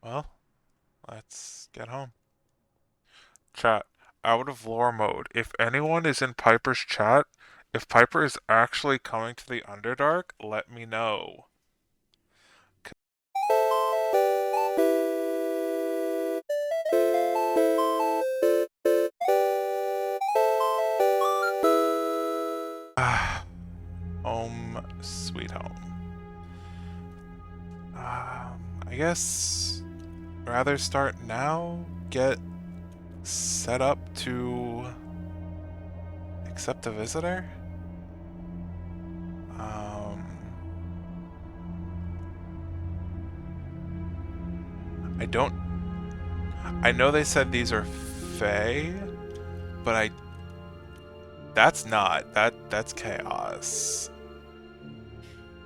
Well, let's get home. Chat. Out of lore mode. If anyone is in Piper's chat, if Piper is actually coming to the Underdark, let me know. Home, sweet home. I guess rather start now, get set up to accept a visitor. Um, I don't. I know they said these are Fae, but that's not. That's chaos.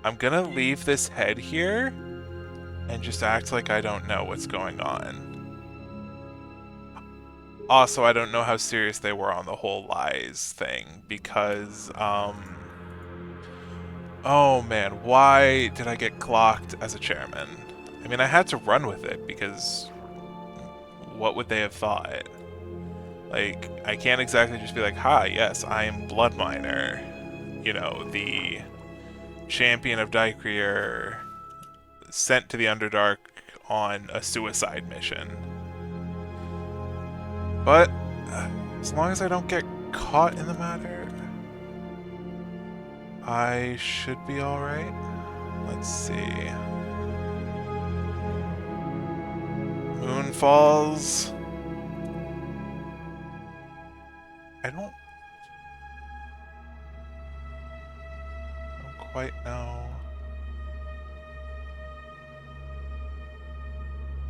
I'm gonna leave this head here and just act like I don't know what's going on. Also, I don't know how serious they were on the whole lies thing because, oh man, why did I get clocked as a chairman? I mean, I had to run with it because what would they have thought? Like, I can't exactly just be like, hi, yes, I am Blood Miner. You know, the champion of Dykrier sent to the Underdark on a suicide mission. But as long as I don't get caught in the matter, I should be alright. Let's see. Moon falls. I don't quite know.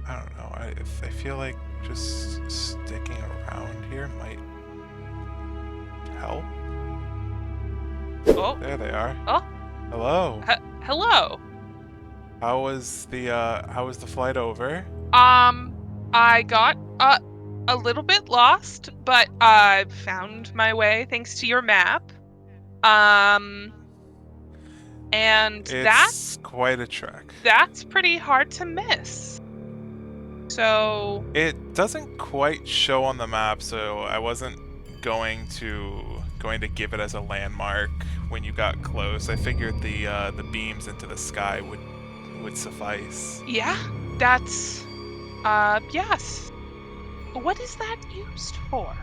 I don't know. I feel like just sticking around here might help. Oh. There they are. Oh. Hello. Hello. How was the flight over? I got a little bit lost, but I found my way thanks to your map. And It's quite a trek. that's pretty hard to miss. So It doesn't quite show on the map, so I wasn't going to give it as a landmark when you got close. I figured the beams into the sky would suffice. yeah, that's yes. What is that used for?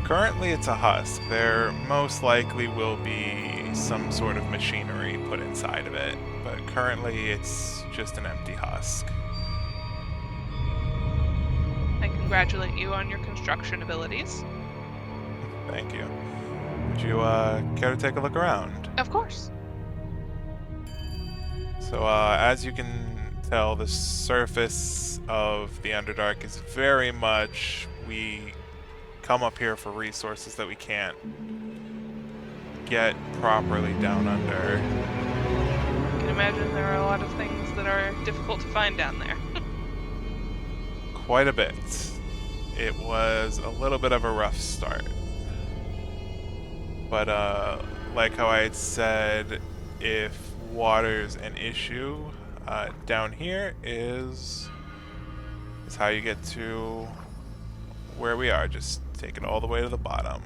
Currently it's a husk. There most likely will be some sort of machinery put inside of it, but currently it's just an empty husk. I congratulate you on your construction abilities. Thank you. Would you care to take a look around? Of course. So as you can tell, the surface of the Underdark is very much, we come up here for resources that we can't get properly down under. I can imagine there are a lot of things that are difficult to find down there. Quite a bit. It was a little bit of a rough start. But like how I had said, if water's an issue, down here is how you get to where we are. Just take it all the way to the bottom.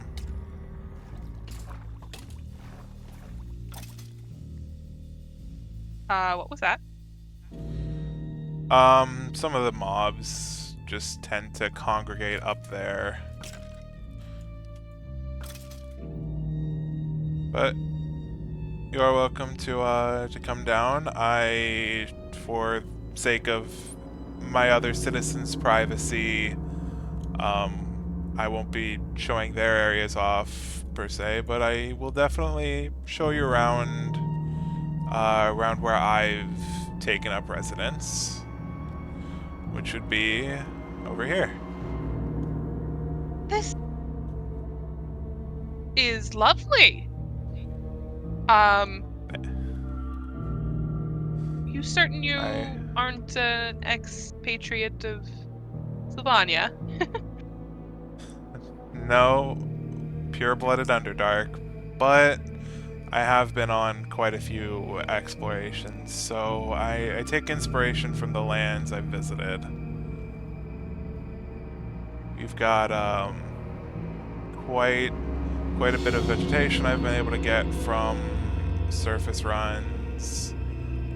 What was that? Some of the mobs just tend to congregate up there. But you are welcome to come down. For sake of my other citizens' privacy, I won't be showing their areas off per se, but I will definitely show you around where I've taken up residence, which would be over here. This is lovely. You certain you aren't an expatriate of Sylvania? No, pure-blooded Underdark, but I have been on quite a few explorations, so I take inspiration from the lands I've visited. We've got quite quite a bit of vegetation I've been able to get from surface runs,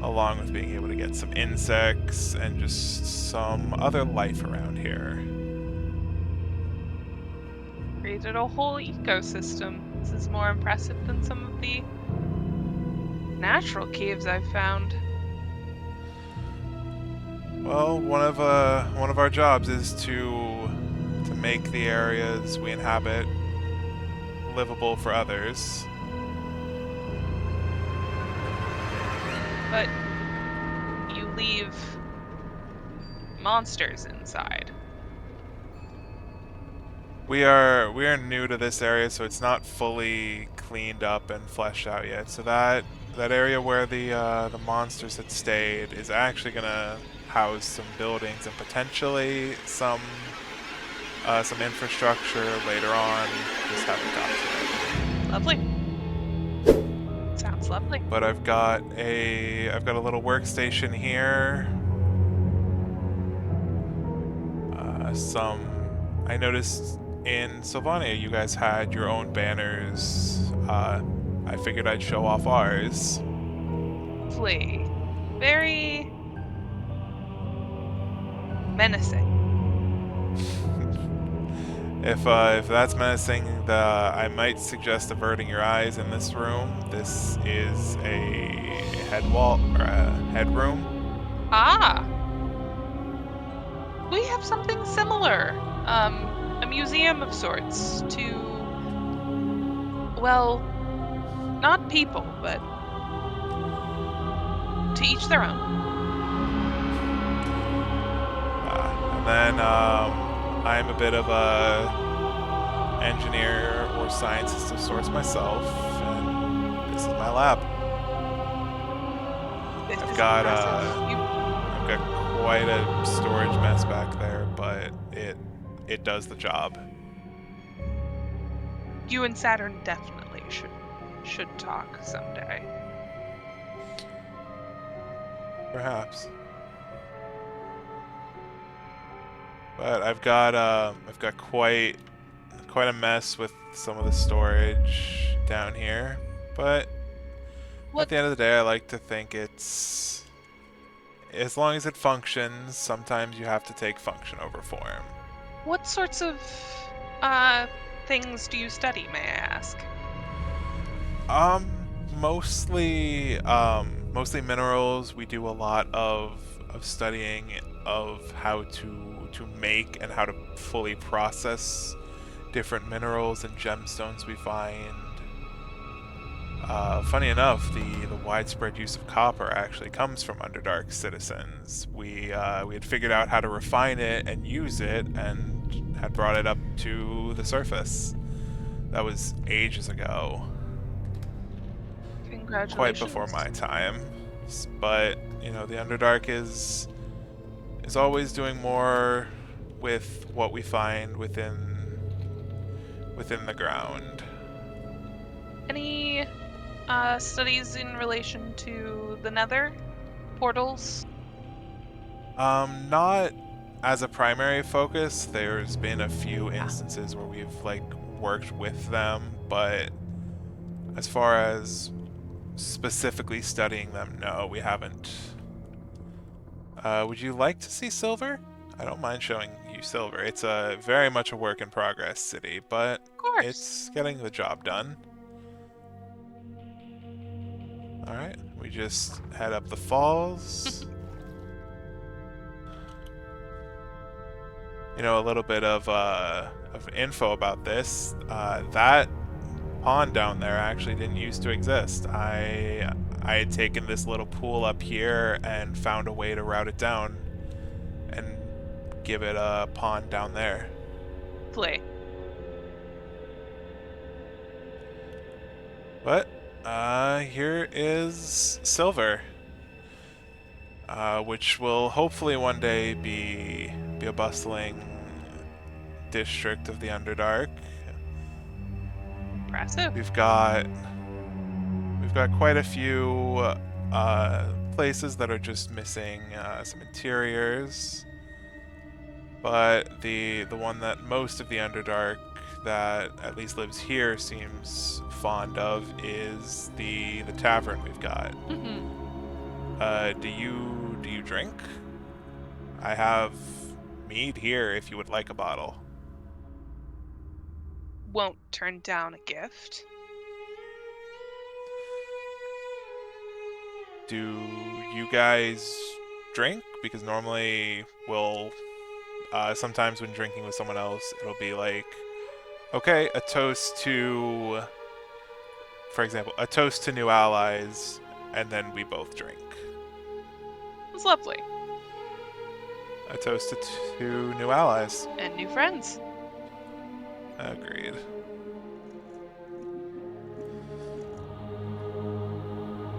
along with being able to get some insects and just some other life around here. Created a whole ecosystem. This is more impressive than some of the natural caves I've found. Well, one of our jobs is to make the areas we inhabit livable for others. But you leave monsters inside. We are new to this area, so it's not fully cleaned up and fleshed out yet. So that area where the monsters had stayed is actually gonna house some buildings and potentially some infrastructure later on. Just haven't got to it. Lovely. Sounds lovely. But I've got a little workstation here. I noticed in Sylvania you guys had your own banners. I figured I'd show off ours. Lovely. Very menacing. If that's menacing, I might suggest averting your eyes in this room. This is a head wall or a headroom. Ah! We have something similar. A museum of sorts to, well, not people, but to each their own. And then I'm a bit of a engineer or scientist of sorts myself, and this is my lab. This I've is got impressive. I've got quite a storage mess back there, but it does the job. You and Saturn definitely should talk someday. Perhaps. But I've got quite a mess with some of the storage down here. But at the end of the day, I like to think it's, as long as it functions, sometimes you have to take function over form. What sorts of things do you study, may I ask? Mostly minerals. We do a lot of studying of how to make and how to fully process different minerals and gemstones we find. Funny enough, the widespread use of copper actually comes from Underdark citizens. We had figured out how to refine it and use it, and had brought it up to the surface. That was ages ago. Congratulations. Quite before my time. But, you know, the Underdark is always doing more with what we find within the ground. Any studies in relation to the Nether portals? Not as a primary focus. There's been a few instances where we've worked with them, but as far as specifically studying them, no, we haven't. Would you like to see Silver? I don't mind showing you Silver. It's very much a work in progress city, but Of course. it's getting the job done. Alright, we just head up the falls. You know, a little bit of info about this. That pond down there actually didn't used to exist. I had taken this little pool up here and found a way to route it down and give it a pond down there. Play. But here is Silver, which will hopefully one day be a bustling district of the Underdark. Impressive. We've got we've got quite a few places that are just missing some interiors. But the one that most of the Underdark that at least lives here seems fond of is the tavern we've got. Mm-hmm. Do you drink? I have mead here if you would like a bottle. Won't turn down a gift. Do you guys drink? Because normally we'll sometimes when drinking with someone else, it'll be like, okay, a toast to, for example, a toast to new allies, and then we both drink. It's lovely. A toast to two new allies. And new friends. Agreed.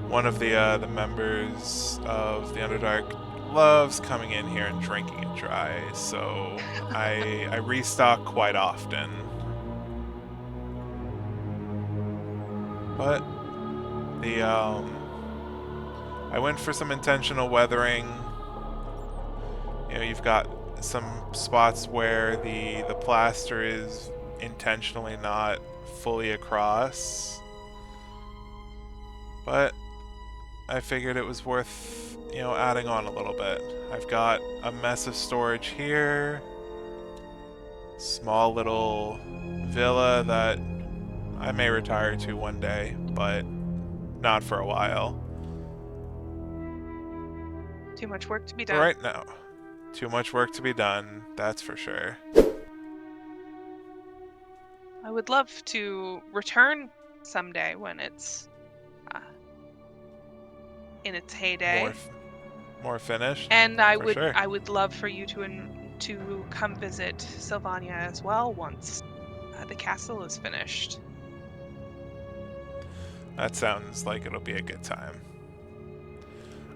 One of the members of the Underdark loves coming in here and drinking it dry, so I restock quite often. But I went for some intentional weathering. You know, you've got some spots where the plaster is intentionally not fully across. But I figured it was worth, adding on a little bit. I've got a mess of storage here. Small little villa that I may retire to one day, but not for a while. Too much work to be done. Right now. Too much work to be done, that's for sure. I would love to return someday when it's in its heyday. More finished. And for sure. I would love for you to come visit Sylvania as well once the castle is finished. That sounds like it'll be a good time.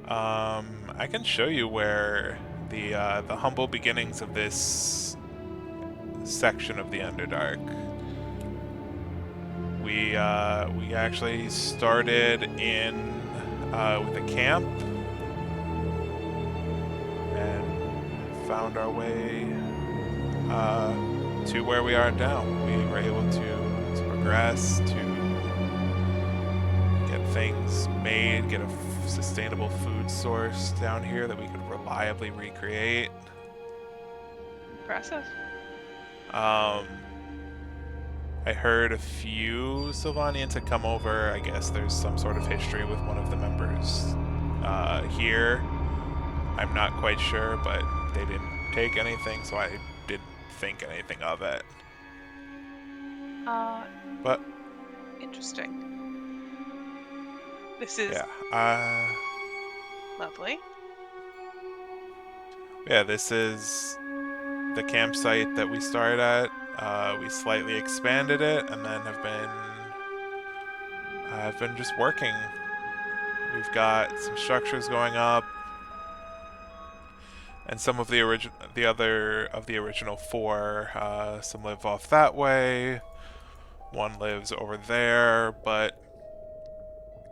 I can show you where the humble beginnings of this section of the Underdark. We actually started in with a camp and found our way to where we are now. We were able to progress, to get things made, get a sustainable food source down here that we could reliably recreate. Impressive. I heard a few Sylvanians had come over. I guess there's some sort of history with one of the members here. I'm not quite sure, but they didn't take anything, so I didn't think anything of it. But interesting. This is lovely. Yeah, this is the campsite that we started at. We slightly expanded it, and then have been just working. We've got some structures going up, and some of the original four. Some live off that way. One lives over there, but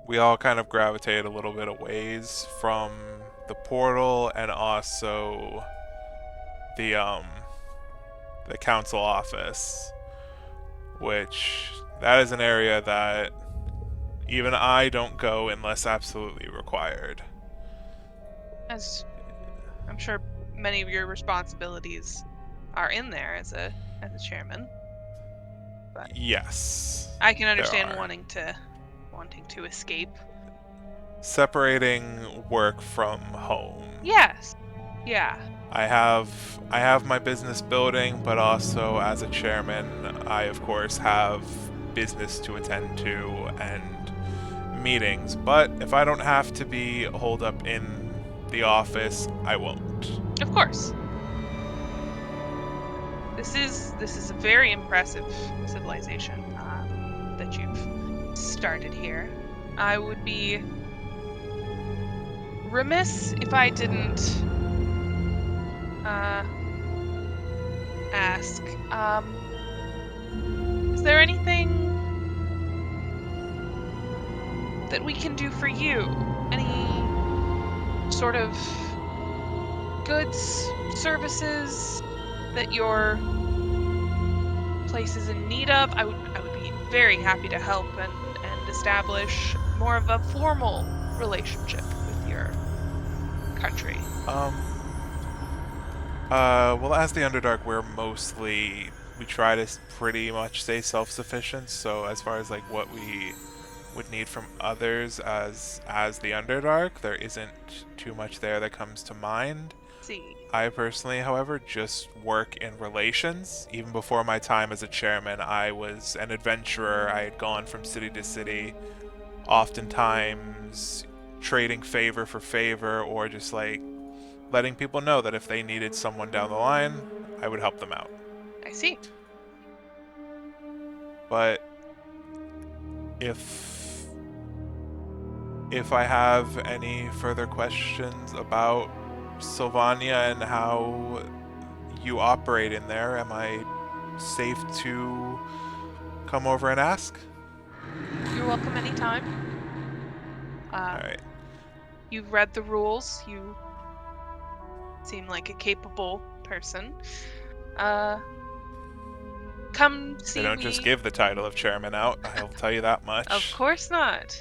we all kind of gravitate a little bit of ways from the portal and also the council office, which that is an area that even I don't go unless absolutely required. As I'm sure many of your responsibilities are in there as a chairman. But yes, I can understand wanting to escape. Separating work from home. Yes. Yeah. I have my business building, but also as a chairman, I of course have business to attend to and meetings. But if I don't have to be holed up in the office, I won't. Of course. This is a very impressive civilization that you've started here. I would be remiss if I didn't ask. Is there anything that we can do for you? Any sort of goods, services that your place is in need of? I would be very happy to help and establish more of a formal relationship with your country. Well, as the Underdark, we try to pretty much stay self-sufficient. So as far as like what we would need from others as the Underdark, there isn't too much there that comes to mind. See, I personally, however, just work in relations. Even before my time as a chairman, I was an adventurer. I had gone from city to city, oftentimes trading favor for favor, or just like letting people know that if they needed someone down the line, I would help them out. I see. But if I have any further questions about Sylvania and how you operate in there, am I safe to come over and ask? You're welcome anytime. Alright. You've read the rules. You seem like a capable person. Come see They don't me. just give the title of chairman out, I'll tell you that much. Of course not.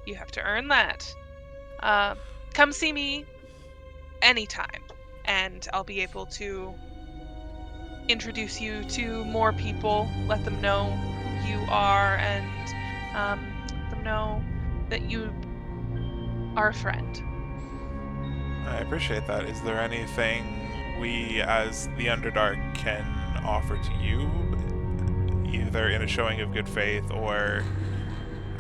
You have to earn that. Come see me anytime, and I'll be able to introduce you to more people, let them know who you are, and let them know that you are a friend. I appreciate that. Is there anything we, as the Underdark, can offer to you, either in a showing of good faith or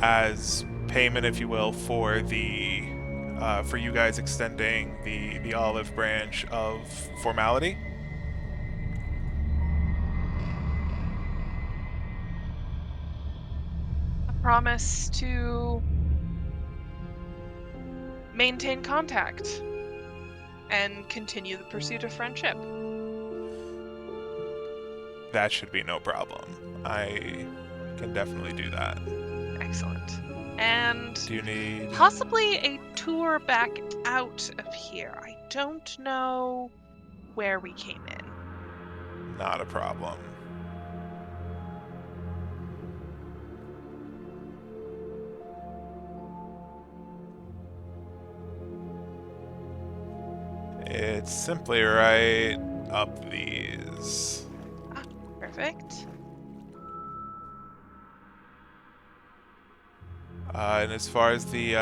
as payment, if you will, for for you guys extending the olive branch of formality? A promise to maintain contact and continue the pursuit of friendship. That should be no problem. I can definitely do that. Excellent. And Do you need... possibly a tour back out of here. I don't know where we came in. Not a problem. It's simply right up these. Ah, perfect. And as far as the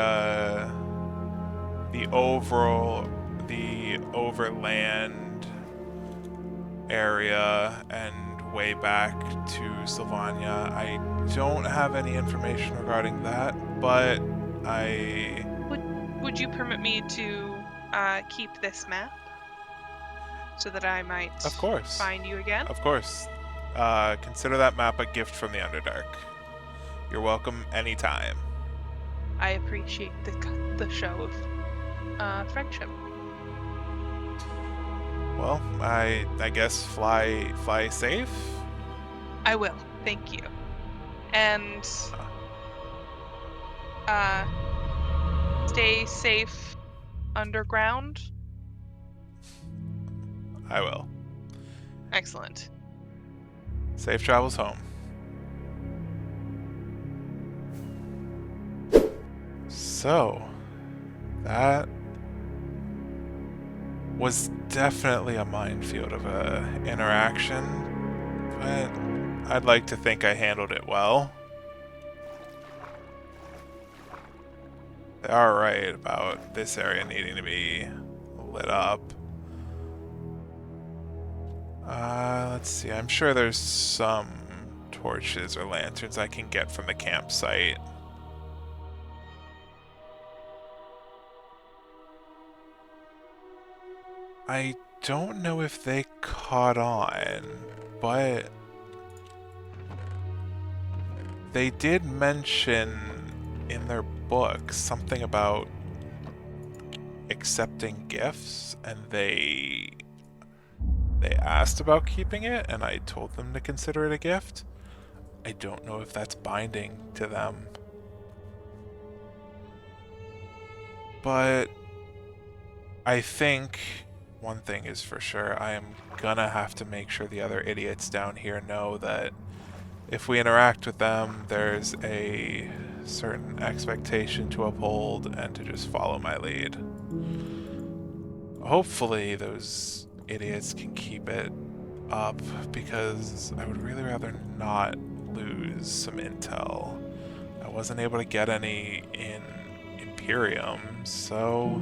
overland area and way back to Sylvania, I don't have any information regarding that, but Would you permit me to keep this map so that I might Of course. find you again? Of course. Consider that map a gift from the Underdark. You're welcome anytime. I appreciate the show of friendship. Well, I guess fly safe. I will. Thank you. And stay safe underground. I will. Excellent. Safe travels home. So, that was definitely a minefield of a interaction, but I'd like to think I handled it well. They are right about this area needing to be lit up. Let's see, I'm sure there's some torches or lanterns I can get from the campsite. I don't know if they caught on, but they did mention in their book something about accepting gifts, and they asked about keeping it, and I told them to consider it a gift. I don't know if that's binding to them. But I think one thing is for sure, I am gonna have to make sure the other idiots down here know that if we interact with them, there's a certain expectation to uphold and to just follow my lead. Hopefully those idiots can keep it up, because I would really rather not lose some intel. I wasn't able to get any in Imperium, so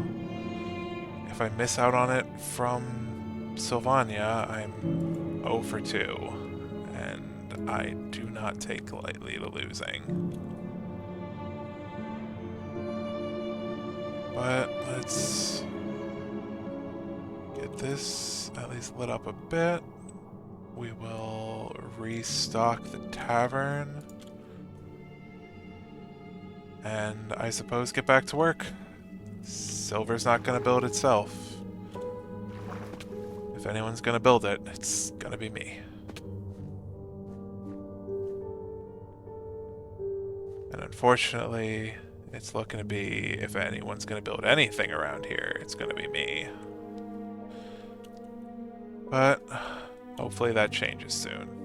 if I miss out on it from Sylvania, I'm 0 for 2, and I do not take lightly to losing. But let's get this at least lit up a bit. We will restock the tavern. And I suppose get back to work. Silver's not going to build itself. If anyone's going to build it, it's going to be me. And unfortunately, it's looking to be, if anyone's going to build anything around here, it's going to be me. But hopefully that changes soon.